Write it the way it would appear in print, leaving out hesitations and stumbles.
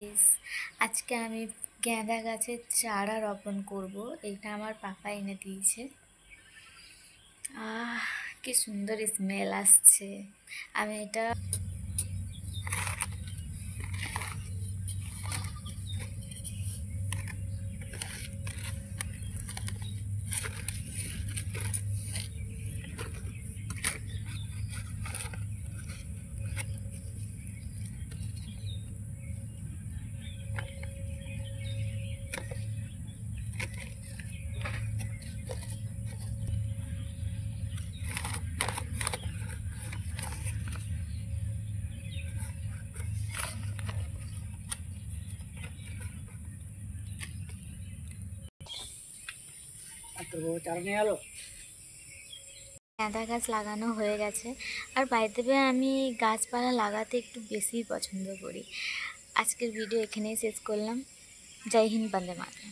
ইস, আজকে আমি গাঁদা গাছের চারা রোপণ করব। এটা আমার পাপা এনে দিয়েছে। কি সুন্দর স্মেল আসছে। আমি এটা গাঁদা গাছ লাগানো হয়ে গেছে। আর বাড়িতে আমি গাছপালা লাগাতে একটু বেশিই পছন্দ করি। আজকের ভিডিও এখানেই শেষ করলাম। জয় হিন্দ, বন্দে মাতরম।